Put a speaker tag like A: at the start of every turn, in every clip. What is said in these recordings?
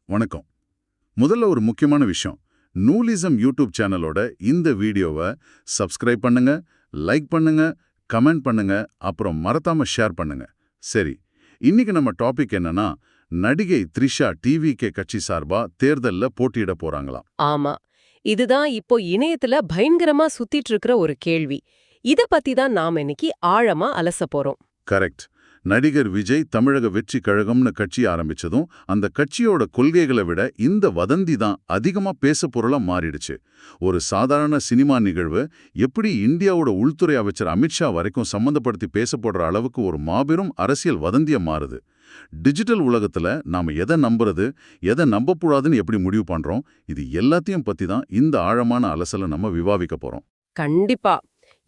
A: வணக்கம். முதல்ல ஒரு முக்கியமான விஷயம். நூலிசம் யூடியூப் சேனலோட இந்த வீடியோவை சப்ஸ்கிரைப் பண்ணுங்க, லைக் பண்ணுங்க, கமெண்ட் பண்ணுங்க, அப்புறம் மறக்காம ஷேர் பண்ணுங்க. சரி, இன்னைக்கு நம்ம டாபிக் என்னன்னா, நடிகை த்ரிஷா டிவிகே கட்சி சார்பா தேர்தல்ல போட்டியிட போறாங்களாம்.
B: ஆமா. இதுதான் இப்போ இணையத்துல பயங்கரமா சுத்திட்டு இருக்கிற ஒரு கேள்வி. இத பத்தி தான் நாம இன்னைக்கு ஆழமா அலச போறோம்.
A: கரெக்ட். நடிகர் விஜய் தமிழக வெற்றி கழகம்னு கட்சி ஆரம்பிச்சதும் அந்த கட்சியோட கொள்கைகளை விட இந்த வதந்தி தான் அதிகமா பேச பொருளா மாறிடுச்சு. ஒரு சாதாரண சினிமா நிகழ்வு எப்படி இந்தியாவோட உள்துறை அமைச்சர் அமித்ஷா வரைக்கும் சம்பந்தப்படுத்தி பேசப்படுற அளவுக்கு ஒரு மாபெரும் அரசியல் வதந்தியா மாறுது. டிஜிட்டல் உலகத்துல நாம எதை நம்புறது, எதை நம்பக்கூடாதுன்னு எப்படி முடிவு பண்றோம், இது எல்லாத்தையும் பத்தி தான் இந்த ஆழமான அலசலை நம்ம விவாதிக்க போறோம்.
B: கண்டிப்பா.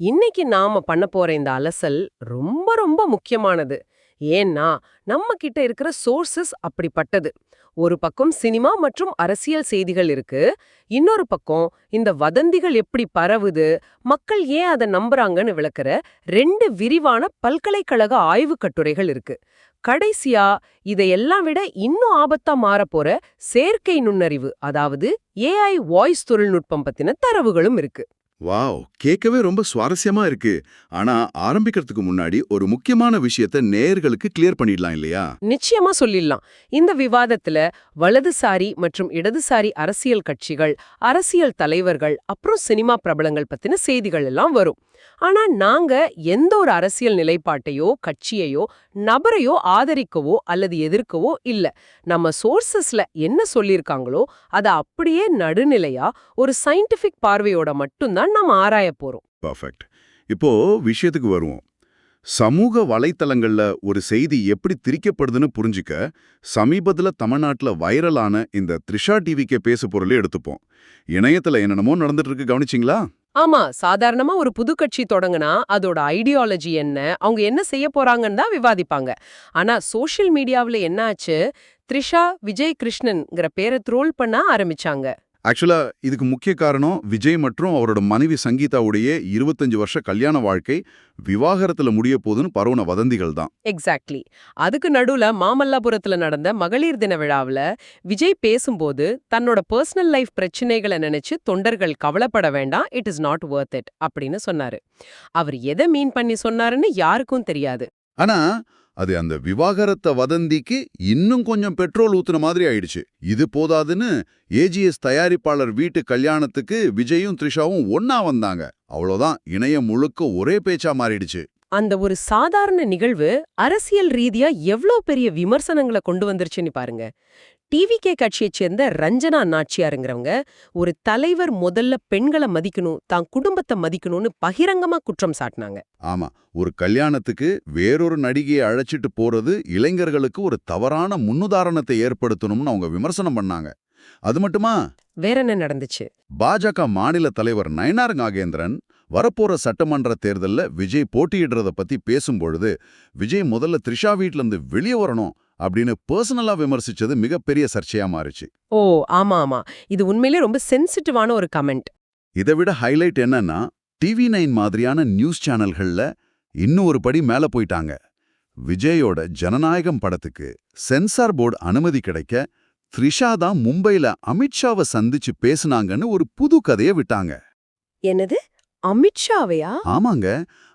B: இன்னைக்கு நாம பண்ண போற இந்த அலசல் ரொம்ப ரொம்ப முக்கியமானது. ஏன்னா நம்ம கிட்ட இருக்கிற சோர்சஸ் அப்படிப்பட்டது. ஒரு பக்கம் சினிமா மற்றும் அரசியல் செய்திகள் இருக்கு. இன்னொரு பக்கம் இந்த வதந்திகள் எப்படி பரவுது, மக்கள் ஏன் அதை நம்புறாங்கன்னு விளக்குற 2 விரிவான பல்கலைக்கழக ஆய்வுக் கட்டுரைகள் இருக்கு. கடைசியா இதையெல்லாம் விட இன்னும் ஆபத்தா மாறப்போற செயற்கை நுண்ணறிவு, அதாவது ஏஐ வாய்ஸ் தொழில்நுட்பம் பத்தின தரவுகளும் இருக்கு.
C: வாவ், கேட்கவே ரொம்ப சுவாரஸ்யமா இருக்கு. ஆனா ஆரம்பிக்கிறதுக்கு முன்னாடி ஒரு முக்கியமான விஷயத்தை நேயர்களுக்கு கிளியர் பண்ணிடலாம் இல்லையா?
B: நிச்சயமா சொல்லிடலாம். இந்த விவாதத்துல வலதுசாரி மற்றும் இடதுசாரி அரசியல் கட்சிகள், அரசியல் தலைவர்கள், அப்புறம் சினிமா பிரபலங்கள் பத்தின செய்திகள் எல்லாம் வரும். ஆனா நாங்க எந்த ஒரு அரசியல் நிலைப்பாட்டையோ கட்சியையோ நபரையோ ஆதரிக்கவோ அல்லது எதிர்க்கவோ இல்ல. நம்ம சோர்சஸ்ல என்ன சொல்லியிருக்காங்களோ அதை அப்படியே நடுநிலையா ஒரு சயின்டிபிக் பார்வையோட மட்டும்தான் நாம ஆராய போறோம்.
C: பர்ஃபெக்ட். இப்போ விஷயத்துக்கு வருவோம். சமூக வலைத்தளங்கள்ல ஒரு செய்தி எப்படி திரிக்கப்படுதுன்னு புரிஞ்சுக்க சமீபத்துல தமிழ்நாட்டுல வைரலான இந்த த்ரிஷா டிவிக்கே பேசு பொருளை எடுத்துப்போம். இணையத்துல என்னென்னமோ நடந்துட்டு இருக்கு, கவனிச்சிங்களா?
B: ஆமா, சாதாரணமா ஒரு புது கட்சி தொடங்குனா அதோட ஐடியாலஜி என்ன, அவங்க என்ன செய்ய போறாங்கன்னு தான் விவாதிப்பாங்க. ஆனா சோஷியல் மீடியாவுல என்ன ஆச்சு, த்ரிஷா விஜய் கிருஷ்ணன்ங்கிற பேரை ட்ரோல் பண்ண ஆரம்பிச்சாங்க.
C: ஆக்சுவலா இதுக்கு முக்கிய காரணம் விஜய் மற்றும் அவரோட மனைவி சங்கீதாவுடைய 25 வருஷ கல்யாண வாழ்க்கை விவாகரத்துல முடிய போதுன்னு பரவுன வதந்திகள் தான்.
B: எக்ஸாக்ட்லி. அதுக்கு நடுவுல மாமல்லாபுரத்துல நடந்த மகளிர் தின விழாவுல விஜய் பேசும்போது தன்னோட பர்சனல் லைஃப் பிரச்சனைகளை நினைச்சு தொண்டர்கள் கவலைப்பட வேண்டாம், it is not Worth it அப்படின்னு சொன்னாரு. அவர் எதை மீன் பண்ணி சொன்னாருன்னு யாருக்கும் தெரியாது.
C: ஆனா அது அந்த விவாகரத்த வதந்திக்கு இன்னும் கொஞ்சம் பெட்ரோல் ஊத்துன மாதிரி ஆயிடுச்சு. இது போதாதுன்னு ஏஜிஎஸ் தயாரிப்பாளர் வீட்டு கல்யாணத்துக்கு விஜயும் த்ரிஷாவும் ஒன்னா வந்தாங்க. அவ்வளோதான், இணையம் முழுக்க ஒரே பேச்சா மாறிடுச்சு.
B: அந்த ஒரு சாதாரண நிகழ்வு அரசியல் ரீதியா எவ்ளோ பெரிய விமர்சனங்களை கொண்டு வந்துருச்சுன்னு பாருங்க. டிவிகே கட்சியைச் சேர்ந்த ரஞ்சனா நாச்சியாருங்கிறவங்க ஒரு தலைவர் முதல்ல பெண்களை மதிக்கணும், தான் குடும்பத்தை மதிக்கணும்னு பகிரங்கமா குற்றம் சாட்டினாங்க.
C: ஆமா, ஒரு கல்யாணத்துக்கு வேறொரு நடிகையை அழைச்சிட்டு போறது இளைஞர்களுக்கு ஒரு தவறான முன்னுதாரணத்தை ஏற்படுத்தணும்னு அவங்க விமர்சனம் பண்ணாங்க. அது மட்டுமா,
B: வேற என்ன நடந்துச்சு?
C: பாஜக மாநில தலைவர் நயனார் நாகேந்திரன் வரப்போற சட்டமன்ற தேர்தல்ல விஜய் போட்டியிடுறத பத்தி பேசும்பொழுது விஜய் முதல்ல த்ரிஷா வீட்ல இருந்து வெளியே வரணும் அப்படின்னு பர்சனலா விமர்சிச்சது மிகப்பெரிய சர்ச்சையா மாறிச்சு.
B: ஓ ஆமா ஆமா, இது உண்மையிலே ரொம்ப சென்சிட்டிவான ஒரு கமெண்ட்.
C: இதை விட ஹைலைட் என்னன்னா, TV9 மாதிரியான நியூஸ் சேனல்கள்ல இன்னும் ஒரு படி மேல போயிட்டாங்க. விஜயோட ஜனநாயகம் படத்துக்கு சென்சார் போர்டு அனுமதி கிடைக்க த்ரிஷா தான் மும்பைல அமித்ஷாவை சந்திச்சு பேசுனாங்கன்னு ஒரு புது கதையை விட்டாங்க.
B: என்னது, அமித்ஷாவையா?
C: ஆமாங்க.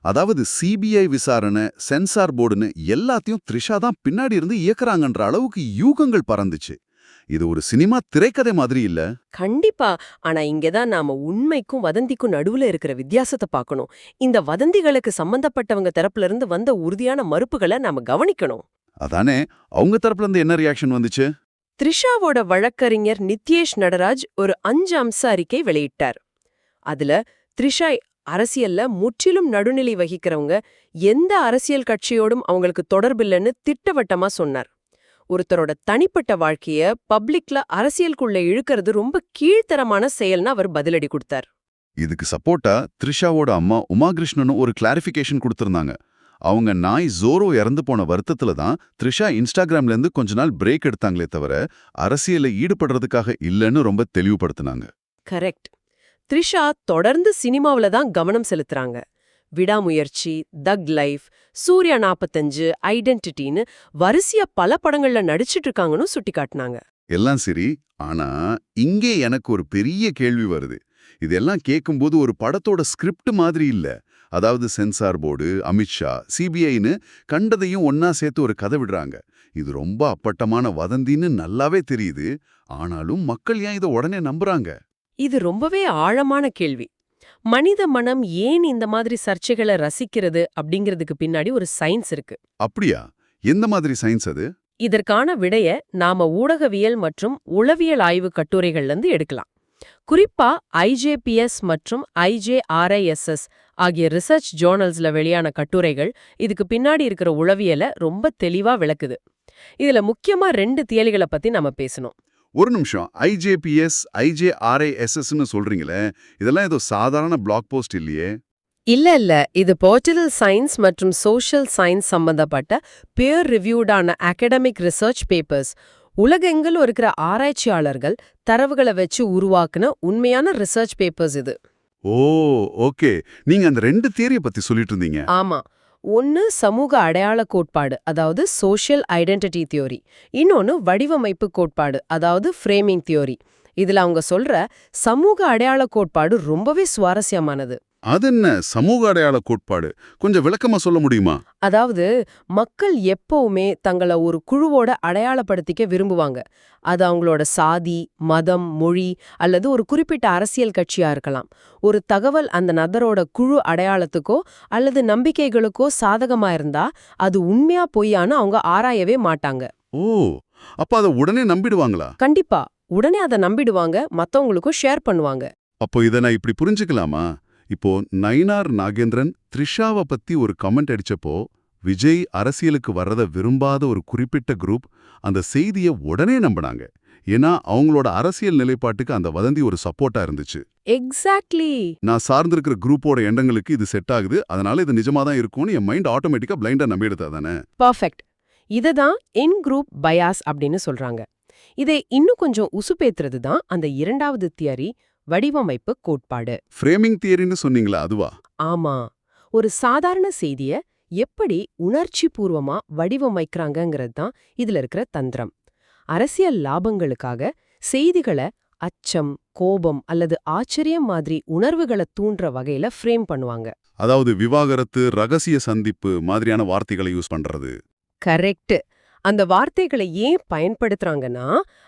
C: அதாவது சிபிஐ விசாரணை, சென்சார் போர்டுன்னு எல்லாத்தையும் த்ரிஷா தான் பின்னாடி இருந்து இயக்குறாங்கன்ற அளவுக்கு யூகங்கள் பறந்துச்சு. இது ஒரு சினிமா திரைக்கதை மாதிரி இல்ல?
B: கண்டிப்பா. ஆனா இங்கதான் நாம உண்மைக்கும் வதந்திக்கும் நடுவுல இருக்கிற வித்தியாசத்தை பார்க்கணும். இந்த வதந்திகளுக்கு சம்பந்தப்பட்டவங்க தரப்புல இருந்து வந்த உறுதியான மறுப்புகளை நாம கவனிக்கணும்.
C: அதானே, அவங்க தரப்புல இருந்து என்ன ரியாக்ஷன் வந்துச்சு?
B: த்ரிஷாவோட வழக்கறிஞர் நித்யேஷ் நடராஜ் ஒரு 5 அம்ச அறிக்கை வெளியிட்டார். அதுல த்ரிஷா அரசியல்ல முற்றிலும் நடுநிலை வகிக்கிறவங்க, எந்த அரசியல் கட்சியோடும் அவங்களுக்கு தொடர்பில்லைன்னு திட்டவட்டமா சொன்னார். ஒருத்தரோட தனிப்பட்ட வாழ்க்கைய பப்ளிக்ல அரசியலுக்குள்ள இழுக்கிறது ரொம்ப கீழ்த்தரமான செயல்னு அவர் பதிலடி கொடுத்தார்.
C: இதுக்கு சப்போர்ட்டா த்ரிஷாவோட அம்மா உமாகிருஷ்ணனும் ஒரு கிளாரிஃபிகேஷன் கொடுத்திருந்தாங்க. அவங்க நாய் ஜோரோ இறந்து போன வருத்தத்துல தான் த்ரிஷா இன்ஸ்டாகிராம்ல இருந்து கொஞ்ச நாள் பிரேக் எடுத்தாங்களே தவிர அரசியல ஈடுபடுறதுக்காக இல்லைன்னு ரொம்ப தெளிவுபடுத்தினாங்க.
B: கரெக்ட். த்ரிஷா தொடர்ந்து சினிமாவில தான் கவனம் செலுத்துறாங்க. விடாமுயற்சி, தக் லைஃப், சூர்யா 45, ஐடென்டிட்டின்னு வரிசையா பல படங்கள்ல நடிச்சிட்டு இருக்காங்கன்னு சுட்டிக்காட்டினாங்க.
C: எல்லாம் சரி, ஆனா இங்கே எனக்கு ஒரு பெரிய கேள்வி வருது. இதெல்லாம் கேட்கும்போது ஒரு படத்தோட ஸ்கிரிப்ட் மாதிரி இல்ல. அதாவது சென்சார் போர்டு, அமித்ஷா, சிபிஐன்னு கண்டதையும் ஒன்னா சேர்த்து ஒரு கதை விடுறாங்க. இது ரொம்ப அப்பட்டமான வதந்தின்னு நல்லாவே தெரியுது. ஆனாலும் மக்கள் ஏன் இதை உடனே நம்புறாங்க?
B: இது ரொம்பவே ஆழமான கேள்வி. மனித மனம் ஏன் இந்த மாதிரி சர்ச்சைகளை ரசிக்கிறது அப்படிங்கிறதுக்கு பின்னாடி ஒரு சயின்ஸ் இருக்கு.
C: அப்படியா? எந்த மாதிரி சயின்ஸ் அது?
B: இதற்கான விடைய நாம ஊடகவியல் மற்றும் உளவியல் ஆய்வு கட்டுரைகள்ல இருந்து எடுக்கலாம். குறிப்பா IJPS மற்றும் IJRISS ஆகிய ரிசர்ச் ஜேர்னல்ஸ்ல வெளியான கட்டுரைகள் இதுக்கு பின்னாடி இருக்கிற உளவியலை ரொம்ப தெளிவா விளக்குது. இதுல முக்கியமா 2 தியரிகளை பத்தி நாம பேசணும்.
C: ஒரு நிமிஷம். IJPS, IJRISSன்னு சொல்றீங்களே, இதெல்லாம் ஏதோ சாதாரண பிளாக் போஸ்ட் இல்லையே.
B: இல்ல, இது பொலிட்டிக்கல் சயின்ஸ் மற்றும் சோஷியல் சயின்ஸ் சம்பந்தப்பட்ட பியர் ரிவ்யூடான அகாடமிக் ரிசர்ச் பேப்பர்ஸ். உலகெங்கிலும் இருக்கிற ஆராய்ச்சியாளர்கள் தரவுகளை வச்சு உருவாக்குன உண்மையான ரிசர்ச் பேப்பர்ஸ் இது.
C: ஓ, ஓகே. நீங்க அந்த 2 தியரிய பத்தி சொல்லிட்டு இருந்தீங்க.
B: ஆமா. ஒன்னு சமூக அடையாள கோட்பாடு, அதாவது சோஷியல் ஐடென்டிட்டி தியோரி. இன்னொன்னு வடிவமைப்பு கோட்பாடு, அதாவது ஃப்ரேமிங் தியோரி. இதுல அவங்க சொல்ற சமூக அடையாள கோட்பாடு ரொம்பவே சுவாரஸ்யமானது.
C: அது என்ன சமூக அடையாள கோட்பாடு? கொஞ்சம் விளக்கமா சொல்ல முடியுமா?
B: அதாவது மக்கள் எப்பவுமே தங்களை ஒரு குழுவோட அடையாளப்படுத்திக்க விரும்புவாங்க. அது அவங்களோட சாதி, மதம், மொழி அல்லது ஒரு குறிப்பிட்ட அரசியல் கட்சியா இருக்கலாம். ஒரு தகவல் அந்த நபரோட குழு அடையாளத்துக்கோ அல்லது நம்பிக்கைகளுக்கோ சாதகமா இருந்தா அது உண்மையா பொய்யான்னு அவங்க ஆராயவே மாட்டாங்க.
C: ஓ, அப்ப அத உடனே நம்பிடுவாங்களா?
B: கண்டிப்பா உடனே அதை நம்பிடுவாங்க, மத்தவங்களுக்கும் ஷேர் பண்ணுவாங்க.
C: அப்போ இதை நான் இப்படி புரிஞ்சுக்கலாமா? இப்போ நயினார் நாகேந்திரன் த்ரிஷாவை பத்தி ஒரு கமெண்ட் அடிச்சப்போ விஜய் அரசியலுக்கு வர்றத விரும்பாத ஒரு குறிப்பிட்ட குரூப் அந்த செய்தியை உடனே நம்பினாங்க. ஏன்னா அவங்களோட அரசியல் நிலைப்பாட்டுக்கு அந்த வதந்தி ஒரு சப்போர்ட்டா இருந்துச்சு.
B: எக்ஸாக்ட்லி.
C: நான் சார்ந்திருக்கிற குரூப்போட எண்ணங்களுக்கு இது செட் ஆகுது, அதனால இது நிஜமா தான் இருக்கும்னு என் மைண்ட் ஆட்டோமேட்டிக்கா பிளைண்டா நம்பிடுதா தானே?
B: பர்ஃபெக்ட். இததான் இன் குரூப் பயாஸ் அப்படின்னு சொல்றாங்க. இதை இன்னும் கொஞ்சம் உசுப்பேத்துறது தான் அந்த 2வது தியரி, வடிவமைப்பு கோட்பாடு.
C: ஃப்ரேமிங் தியரின்னு சொன்னீங்களா, அதுவா?
B: ஆமா. ஒரு சாதாரண செய்திய எப்படி உணர்ச்சி பூர்வமா வடிவமைக்கிறாங்கங்கிறது தான் இதுல இருக்கிற தந்திரம். அரசியல் லாபங்களுக்காக செய்திகளை அச்சம், கோபம் அல்லது ஆச்சரியம் மாதிரி உணர்வுகளை தூண்டுற வகையில ஃப்ரேம் பண்ணுவாங்க.
C: அதாவது விவாகரத்து, ரகசிய சந்திப்பு மாதிரியான வார்த்தைகளை யூஸ் பண்றது.
B: கரெக்ட். அந்த வார்த்தைகளை ஏன் பயன்படுத்துறாங்கன்னா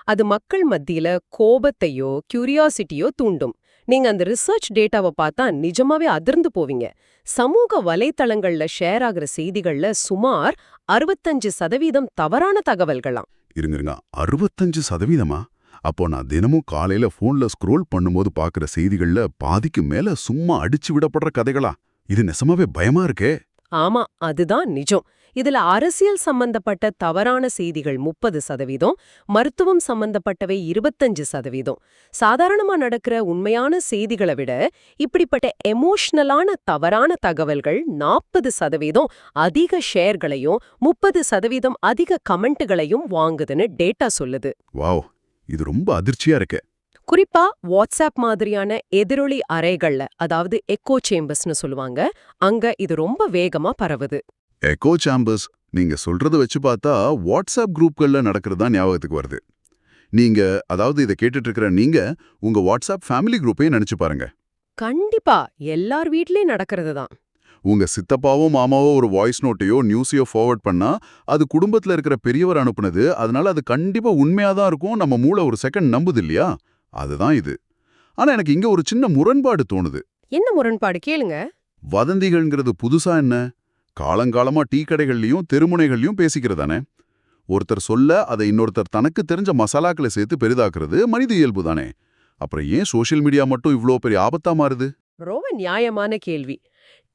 B: அது மக்கள் மத்தியில கோபத்தையோ கியூரியாசிட்டியோ தூண்டும். நீங்க அந்த ரிசர்ச் டேட்டாவை பார்த்தா நிஜமாவே அதிர்ந்து போவீங்க. சமூக வலைத்தளங்கள்ல ஷேர் ஆகிற செய்திகள்ல சுமார் 65% தவறான தகவல்களாம்.
C: இருங்க, 65%? அப்போ நான் தினமும் காலையில போன்ல ஸ்க்ரோல் பண்ணும்போது பாக்குற செய்திகள்ல பாதிக்கு மேல சும்மா அடிச்சு விடப்படுற கதைகளா? இது நெசமாவே பயமா இருக்கே.
B: ஆமா, அதுதான் நிஜம். இதுல அரசியல் சம்பந்தப்பட்ட தவறான செய்திகள் 30%, மருத்துவம் சம்பந்தப்பட்டவை 25%. சாதாரணமா நடக்கிற உண்மையான செய்திகளை விட இப்படிப்பட்ட எமோஷனலான தவறான தகவல்கள் 40% அதிக ஷேர்களையும் 30% அதிக கமெண்ட்டுகளையும் வாங்குதுன்னு டேட்டா சொல்லுது.
C: வாவ், இது ரொம்ப அதிர்ச்சியா இருக்கு.
B: குறிப்பா வாட்ஸ்அப் மாதிரியான எதிரொலி அறைகள்ல, அதாவது எக்கோ சேம்பர்ஸ்னு சொல்லுவாங்க, அங்க இது ரொம்ப வேகமா பரவுது.
C: எக்கோ சாம்பர்ஸ், நீங்க சொல்றத வச்சு பார்த்தா வாட்ஸ்அப் குரூப்கள்ல நடக்கிறதா ஞாபகத்துக்கு வருது. நீங்க, அதாவது இதை கேட்டுட்டு இருக்கிற நீங்க உங்க வாட்ஸ்அப் ஃபேமிலி குரூப்பையும் நினைச்சு பாருங்க.
B: கண்டிப்பா எல்லார் வீட்லயும் நடக்கிறது தான்.
C: உங்க சித்தப்பாவோ மாமாவோ ஒரு வாய்ஸ் நோட்டையோ நியூஸையோ ஃபார்வர்ட் பண்ணா அது குடும்பத்துல இருக்கிற பெரியவர் அனுப்புனது, அதனால அது கண்டிப்பா உண்மையாதான் இருக்கும். நம்ம மூளை ஒரு செகண்ட் நம்புது இல்லையா? அதுதான் இது. ஆனா எனக்கு இங்க ஒரு சின்ன முரண்பாடு தோணுது.
B: என்ன முரண்பாடு கேளுங்க.
C: வதந்திகள்ங்கிறது புதுசா என்ன? காலங்காலமா டீ கடைகள்லயும் தெருமுனைகள்லயும் பேசிக்கிறதானே. ஒருத்தர் சொல்ல அதை இன்னொருத்தர் தனக்கு தெரிஞ்ச மசாலாக்களை சேர்த்து பெரிதாக்குறது மனித இயல்பு தானே. அப்புறம் ஏன் சோஷியல் மீடியா மட்டும் இவ்ளோ பெரிய ஆபத்தா மாறுது?
B: ரொம்ப நியாயமான கேள்வி.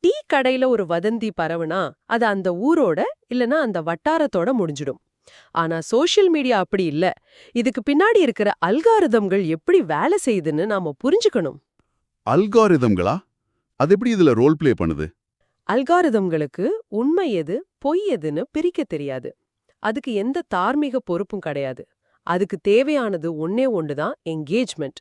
B: டீ கடையில ஒரு வதந்தி பரவுனா அது அந்த ஊரோட இல்லனா அந்த வட்டாரத்தோட முடிஞ்சிடும். ஆனா சோஷியல் மீடியா அப்படி இல்ல. இதுக்கு பின்னாடி இருக்கிற அல்காரிதம்கள் எப்படி வேலை செய்யுதுன்னு நாம புரிஞ்சுக்கணும்.
C: அல்காரிதம்களா? அது எப்படி இதுல ரோல் பிளே பண்ணுது?
B: அல்காரிதம்களுக்கு உண்மை எது பொய் எதுன்னு பிரிக்க தெரியாது. அதுக்கு எந்த தார்மீக பொறுப்பும் கிடையாது. அதுக்கு தேவையானது ஒன்னே ஒன்றுதான், என்கேஜ்மெண்ட்.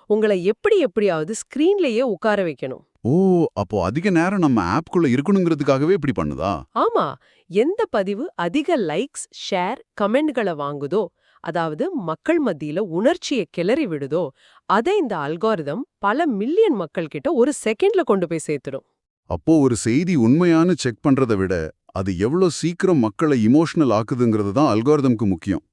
B: உங்களை எப்படியாவது ஸ்கிரீன்லயே உட்கார வைக்கணும்.
C: ஓ, அப்போ அதிக நேரம் நம்ம ஆப்குள்ள இருக்கணுங்கிறதுக்காகவே இப்படி பண்ணுதா?
B: ஆமா, எந்த பதிவு அதிக லைக்ஸ், ஷேர், கமெண்ட்களை வாங்குதோ அதாவது மக்கள் மத்தியில உணர்ச்சியை கிளறி விடுதோ அதை இந்த அல்காரிதம் பல மில்லியன் மக்கள் கிட்ட ஒரு செகண்ட்ல கொண்டு போய் சேர்த்துடும்.
C: அப்போ ஒரு செய்தி உண்மையானு செக் பண்றதை விட அது எவ்வளோ சீக்கிரம் மக்களை இமோஷனல் ஆக்குதுங்கிறது தான் அல்காரிதம்க்கு முக்கியம்.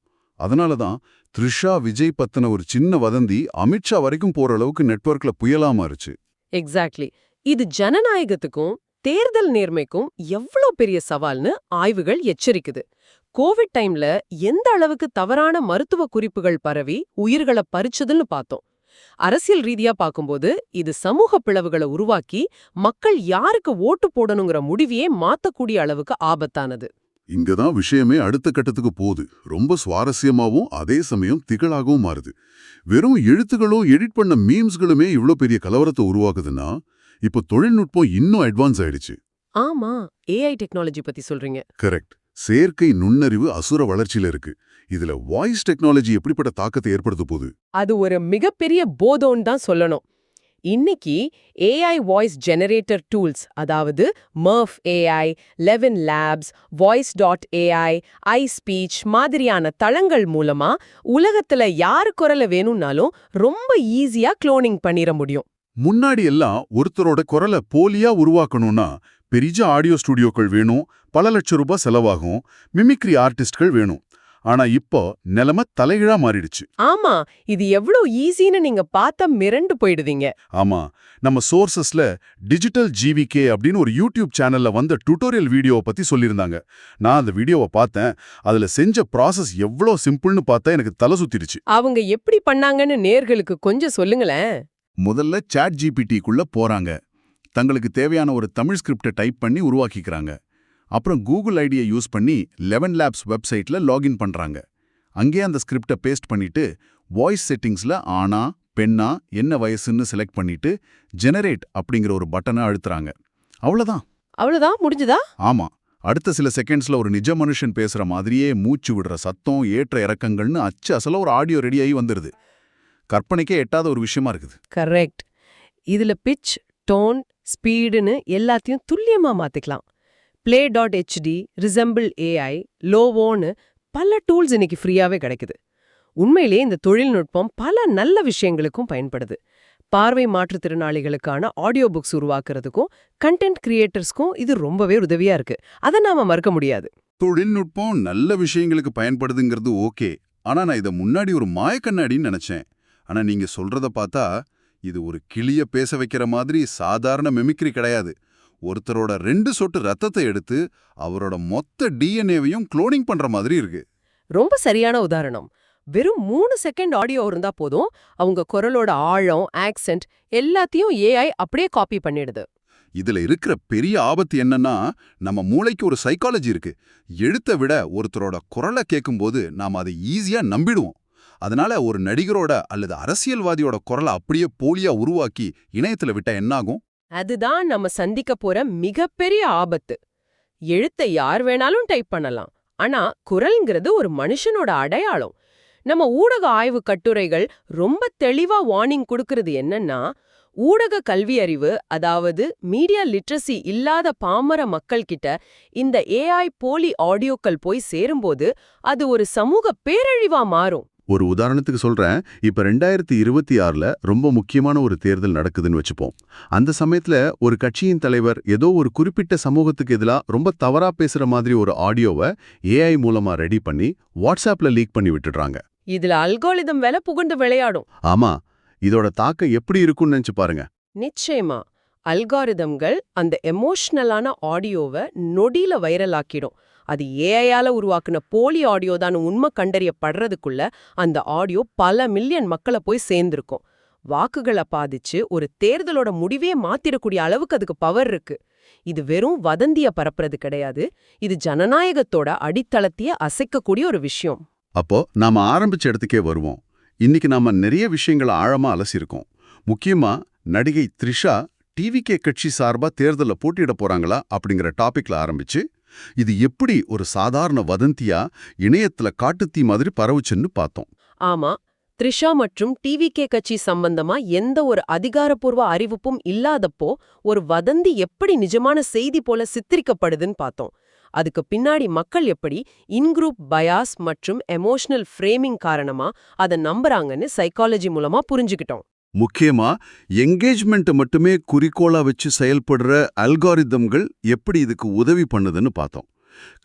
C: அதனால தான் த்ரிஷா விஜய் பத்தின ஒரு சின்ன வதந்தி அமித்ஷா வரைக்கும் போற அளவுக்கு நெட்வொர்க்ல புயலா மாறுச்சு.
B: எக்ஸாக்ட்லி. இது ஜனநாயகத்துக்கும் தேர்தல் நேர்மைக்கும் எவ்வளோ பெரிய சவால்னு ஆய்வுகள் எச்சரிக்குது. கோவிட் டைம்ல எந்த அளவுக்கு தவறான மருத்துவ குறிப்புகள் பரவி உயிர்களை பறிச்சதுன்னு பார்த்தோம். அரசியல் ரீதியா பார்க்கும்போது இது சமூக பிளவுகளை உருவாக்கி மக்கள் யாருக்கு ஓட்டு போடணுங்கிற முடிவையே மாத்தக்கூடிய அளவுக்கு ஆபத்தானது.
A: இங்கதான் விஷயமே அடுத்த கட்டத்துக்கு போகுது. ரொம்ப சுவாரஸ்யமாவும் அதே சமயம் திகழாகவும் மாறுது. வெறும் எழுத்துகளும் எடிட் பண்ண மீம்ஸ்களுமே இவ்ளோ பெரிய கலவரத்தை உருவாக்குதுன்னா இப்போ தொழில்நுட்பம் இன்னும் அட்வான்ஸ் ஆயிடுச்சு.
B: ஆமா, ஏஐ டெக்னாலஜி பத்தி சொல்றீங்க.
A: கரெக்ட். செயற்கை நுண்ணறிவு அசுர வளர்ச்சியில இருக்கு. இதுல வாய்ஸ் டெக்னாலஜி எப்படிப்பட்ட தாக்கத்தை ஏற்படுத்த போகுது?
B: அது ஒரு மிகப்பெரிய போதோன்னு தான் சொல்லணும். இன்னைக்கு ஏஐ வாய்ஸ் ஜெனரேட்டர் டூல்ஸ், அதாவது Murf AI, eleven labs, voice.ai, iSpeech மாதிரியான தளங்கள் மூலமா உலகத்துல யாரு குரலை வேணும்னாலும் ரொம்ப ஈஸியா குளோனிங் பண்ணிர முடியும்.
A: முன்னாடி எல்லாம் ஒருத்தரோட குரலை போலியா உருவாக்கணும்னா பெரிய ஆடியோ ஸ்டுடியோக்கள் வேணும், பல லட்சம் ரூபாய் செலவாகும், மிமிக்ரி ஆர்டிஸ்ட்கள் வேணும். ஆனா இப்போ நிலைமை தலைகீழா மாறிடுச்சு.
B: ஆமா, இது எவ்வளவு ஈஸின்னு நீங்க பார்த்தா மிரண்டு போயிடுவீங்க.
A: ஆமா, நம்ம சோர்சஸ்ல டிஜிட்டல் ஜிவிகே அப்படின்னு ஒரு யூடியூப் சேனல்ல வந்த டுட்டோரியல் வீடியோவை பத்தி சொல்லியிருந்தாங்க. நான் அந்த வீடியோவை பார்த்தேன். அதுல செஞ்ச ப்ராசஸ் எவ்வளோ சிம்பிள்னு பார்த்தா எனக்கு தலை சுத்திடுச்சு.
B: அவங்க எப்படி பண்ணாங்கன்னு நேர்களுக்கு கொஞ்சம் சொல்லுங்களேன்.
A: முதல்ல சாட் ஜிபிடிக்குள்ள போறாங்க. தங்களுக்கு தேவையான ஒரு தமிழ் ஸ்கிரிப்டை டைப் பண்ணி உருவாக்கிக்கிறாங்க. அப்புறம் கூகுள் ஐடியை யூஸ் பண்ணி லெவன் லேப்ஸ் வெப்சைட்ல லாகின் பண்றாங்க. அங்கே அந்த ஸ்கிரிப்டை பேஸ்ட் பண்ணிட்டு வாய்ஸ் செட்டிங்ஸ்ல ஆனா பெண்ணா என்ன வயசுன்னு செலக்ட் பண்ணிட்டு ஜெனரேட் அப்படிங்கிற ஒரு பட்டனை அழுத்துறாங்க.
B: அவ்வளவுதான் முடிஞ்சதா?
A: ஆமா, அடுத்த சில செகண்ட்ஸ்ல ஒரு நிஜ மனுஷன் பேசுற மாதிரியே மூச்சு விடுற சத்தம், ஏற்ற இறக்கங்கள்னு அச்சு அசல ஒரு ஆடியோ ரெடியாகி வந்துருது. கற்பனைக்கே எட்டாத ஒரு விஷயமா இருக்குது.
B: கரெக்ட். இதுல பிட்ச், டோன், ஸ்பீடுன்னு எல்லாத்தையும் துல்லியமா மாத்திக்கலாம். play.hd, resemble AI, லோவோன்னு பல டூல்ஸ் இன்னைக்கு ஃப்ரீயாவே கிடைக்குது. உண்மையிலே இந்த தொழில்நுட்பம் பல நல்ல விஷயங்களுக்கும் பயன்படுது. பார்வை மாற்றுத்திறனாளிகளுக்கான ஆடியோ புக்ஸ் உருவாக்குறதுக்கும் கண்டென்ட் கிரியேட்டர்ஸ்க்கும் இது ரொம்பவே உதவியா இருக்கு. அதை நாம மறக்க முடியாது.
A: தொழில்நுட்பம் நல்ல விஷயங்களுக்கு பயன்படுதுங்கிறது ஓகே. ஆனா நான் இதை முன்னாடி ஒரு மாயக்கண்ணாடின்னு நினைச்சேன். ஆனா நீங்க சொல்றத பார்த்தா இது ஒரு கிளிய பேச வைக்கிற மாதிரி சாதாரண மிமிக்ரி கிடையாது. ஒருத்தரோட 2 சொட்டு ரத்தத்தை எடுத்து அவரோட மொத்த டிஎன்ஏவையும் குளோனிங் பண்ற மாதிரி இருக்கு.
B: ரொம்ப சரியான உதாரணம். வெறும் 3 செகண்ட் ஆடியோ இருந்தா போதும், அவங்க குரலோட ஆழம், ஆக்சென்ட் எல்லாத்தையும் ஏஐ அப்படியே காப்பி பண்ணிடுது.
A: இதுல இருக்கிற பெரிய ஆபத்து என்னன்னா, நம்ம மூளைக்கு ஒரு சைக்காலஜி இருக்கு. எழுத்தை விட ஒருத்தரோட குரலை கேட்கும்போது நாம அதை ஈஸியா நம்பிடுவோம். அதனால ஒரு நடிகரோட அல்லது அரசியல்வாதியோட குரலை அப்படியே போலியா உருவாக்கி இணையத்துல விட்டா என்னாகும்?
B: அதுதான் நம்ம சந்திக்க போற மிகப்பெரிய ஆபத்து. எழுத்தை யார் வேணாலும் டைப் பண்ணலாம். ஆனா குரல்ங்கிறது ஒரு மனுஷனோட அடையாளம். நம்ம ஊடக ஆய்வு கட்டுரைகள் ரொம்ப தெளிவா வார்னிங் கொடுக்கறது என்னன்னா, ஊடக கல்வி அறிவு, அதாவது மீடியா லிட்ரசி இல்லாத பாமர மக்கள் கிட்ட இந்த ஏஐ போலி ஆடியோக்கள் போய் சேரும்போது அது ஒரு சமூக பேரழிவா மாறும்.
A: ஒரு உதாரணத்துக்கு சொல்றேன். இப்ப 2026ல ரொம்ப முக்கியமான ஒரு தேர்தல் நடக்குதுன்னு வச்சுப்போம். அந்த சமயத்துல ஒரு கட்சியின் தலைவர் ஏதோ ஒரு குறிப்பிட்ட சமூகத்துக்கு எதிராக ரொம்ப தவறா பேசுற மாதிரி ஒரு ஆடியோவை ஏஐ மூலமா ரெடி பண்ணி வாட்ஸ்அப்ல லீக் பண்ணி விட்டுடுறாங்க.
B: இதுல அல்காரிதம் வேலை புகுந்து விளையாடும்.
A: ஆமா, இதோட தாக்கம் எப்படி இருக்கும்னு நினைச்சு பாருங்க.
B: நிச்சயமா அல்காரிதம்கள் அந்த எமோஷனலான ஆடியோவை நொடியில வைரல் ஆக்கிடும். அது ஏஐயால உருவாக்குன போலி ஆடியோ தான் உண்மை கண்டறியப்படுறதுக்குள்ள அந்த ஆடியோ பல மில்லியன் மக்களை போய் சேர்ந்திருக்கும். வாக்குகளை பாதிச்சு ஒரு தேர்தலோட முடிவே மாத்திடக்கூடிய அளவுக்கு அதுக்கு பவர் இருக்கு. இது வெறும் வதந்திய பரப்புறது கிடையாது, இது ஜனநாயகத்தோட அடித்தளத்தையே அசைக்கக்கூடிய ஒரு விஷயம்.
A: அப்போ நாம ஆரம்பிச்ச இடத்துக்கே வருவோம். இன்னைக்கு நாம நிறைய விஷயங்களை ஆழமா அலசியிருக்கோம். முக்கியமா நடிகை த்ரிஷா டிவிகே கட்சி சார்பா தேர்தல்ல போட்டியிட போறாங்களா அப்படிங்கிற டாபிக்ல ஆரம்பிச்சு, இது எப்படி ஒரு சாதாரண வதந்தியா இணையத்துல காட்டுத்தீ மாதிரி பரவுச்சுன்னு பார்த்தோம்.
B: ஆமா, த்ரிஷா மற்றும் டிவிகே கட்சி சம்பந்தமா எந்த ஒரு அதிகாரப்பூர்வ அறிவிப்பும் இல்லாதப்போ ஒரு வதந்தி எப்படி நிஜமான செய்தி போல சித்தரிக்கப்படுதுன்னு பார்த்தோம். அதுக்கு பின்னாடி மக்கள் எப்படி இன்குரூப் பயாஸ் மற்றும் எமோஷனல் ஃப்ரேமிங் காரணமா அதை நம்புறாங்கன்னு சைக்காலஜி மூலமா புரிஞ்சுக்கிட்டோம்.
C: முக்கியமா எங்கேஜ்மெண்ட் மட்டுமே குறிக்கோளா வச்சு செயல்படுற அல்காரிதம்கள் எப்படி இதுக்கு உதவி பண்ணுதுன்னு பார்த்தோம்.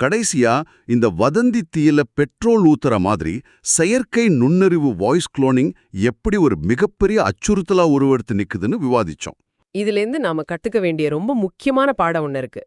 C: கடைசியா இந்த வதந்தி தீயில பெட்ரோல் ஊத்துற மாதிரி செயற்கை நுண்ணறிவு வாய்ஸ் குளோனிங் எப்படி ஒரு மிகப்பெரிய அச்சுறுத்தலா உருவெடுத்து நிக்குதுன்னு விவாதிச்சோம்.
B: இதிலேருந்து நாம கத்துக்க வேண்டிய ரொம்ப முக்கியமான பாடம் ஒண்ணு இருக்கு.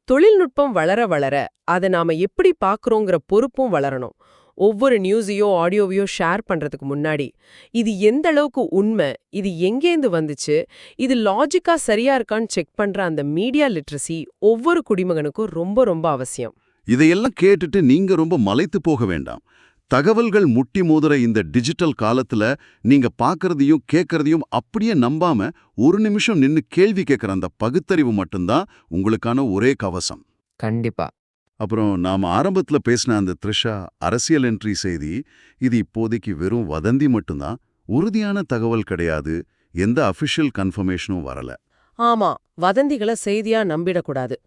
B: தொழில்நுட்பம் வளர வளர அதை நாம எப்படி பார்க்கறோங்கிற பொறுப்பும் வளரணும். ஒவ்வொரு நியூஸையோ ஆடியோவையோ ஷேர் பண்றதுக்கு முன்னாடி இது எந்த அளவுக்கு உண்மை, இது எங்கேந்து வந்துச்சு, இது லாஜிக்கா சரியா இருக்கான்னு செக் பண்ற அந்த மீடியா லிட்ரஸி ஒவ்வொரு குடிமகனுக்கும் ரொம்ப ரொம்ப அவசியம்.
C: இதையெல்லாம் கேட்டுட்டு நீங்க ரொம்ப மலைத்து போக வேண்டாம். தகவல்கள் முட்டி மோதுற இந்த டிஜிட்டல் காலத்துல நீங்க பார்க்கறதையும் கேட்கறதையும் அப்படியே நம்பாம ஒரு நிமிஷம் நின்னு கேள்வி கேட்கற அந்த பகுத்தறிவு மட்டும்தான் உங்களுக்கான ஒரே கவசம்.
B: கண்டிப்பா.
C: அப்புறம் நாம ஆரம்பத்துல பேசின அந்த த்ரிஷா அரசியல் என்ட்ரி செய்தி, இது இப்போதைக்கு வெறும் வதந்தி மட்டும்தான், உறுதியான தகவல் கிடையாது, எந்த அஃபிஷியல் கன்ஃபர்மேஷனும் வரல.
B: ஆமா, வதந்திகளை செய்தியா நம்பிடக்கூடாது.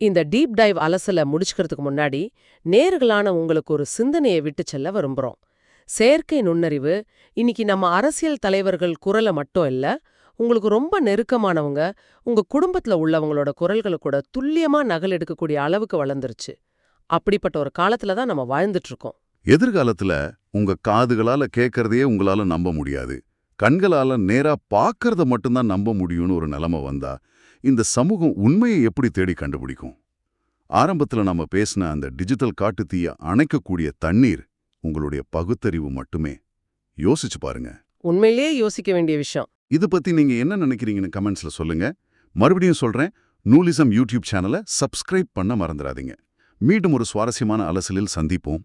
B: இந்த டீப் டைவ் அலசல முடிச்சுக்கிறதுக்கு முன்னாடி நேர்களான உங்களுக்கு ஒரு சிந்தனையை விட்டு செல்ல விரும்புறோம். செயற்கை நுண்ணறிவு இன்னைக்கு நம்ம அரசியல் தலைவர்கள் குரலை மட்டும் இல்ல, உங்களுக்கு ரொம்ப நெருக்கமானவங்க, உங்க குடும்பத்துல உள்ளவங்களோட குரல்களை கூட துல்லியமா நகல் எடுக்கக்கூடிய அளவுக்கு வளர்ந்துருச்சு. அப்படிப்பட்ட ஒரு காலத்துல தான் நம்ம வாழ்ந்துட்டு இருக்கோம்.
C: எதிர்காலத்துல உங்க காதுகளால கேட்கறதையே உங்களால நம்ப முடியாது, கண்களால நேரா பார்க்கறத மட்டும்தான் நம்ப முடியும்னு ஒரு நிலைமை வந்தா இந்த சமூகம் உண்மையை எப்படி தேடி கண்டுபிடிக்கும்? ஆரம்பத்துல நம்ம பேசின அந்த டிஜிட்டல் காட்டுத்தீய அணைக்கக்கூடிய தண்ணீர் உங்களுடைய பகுத்தறிவு மட்டுமே. யோசிச்சு பாருங்க.
B: உண்மையிலேயே யோசிக்க வேண்டிய விஷயம்.
C: இது பத்தி நீங்க என்ன நினைக்கிறீங்கன்னு கமெண்ட்ஸ்ல சொல்லுங்க. மறுபடியும் சொல்றேன், நூலிசம் யூடியூப் சேனலை சப்ஸ்கிரைப் பண்ண மறந்துடாதீங்க. மீண்டும் ஒரு சுவாரஸ்யமான அலசலில் சந்திப்போம்.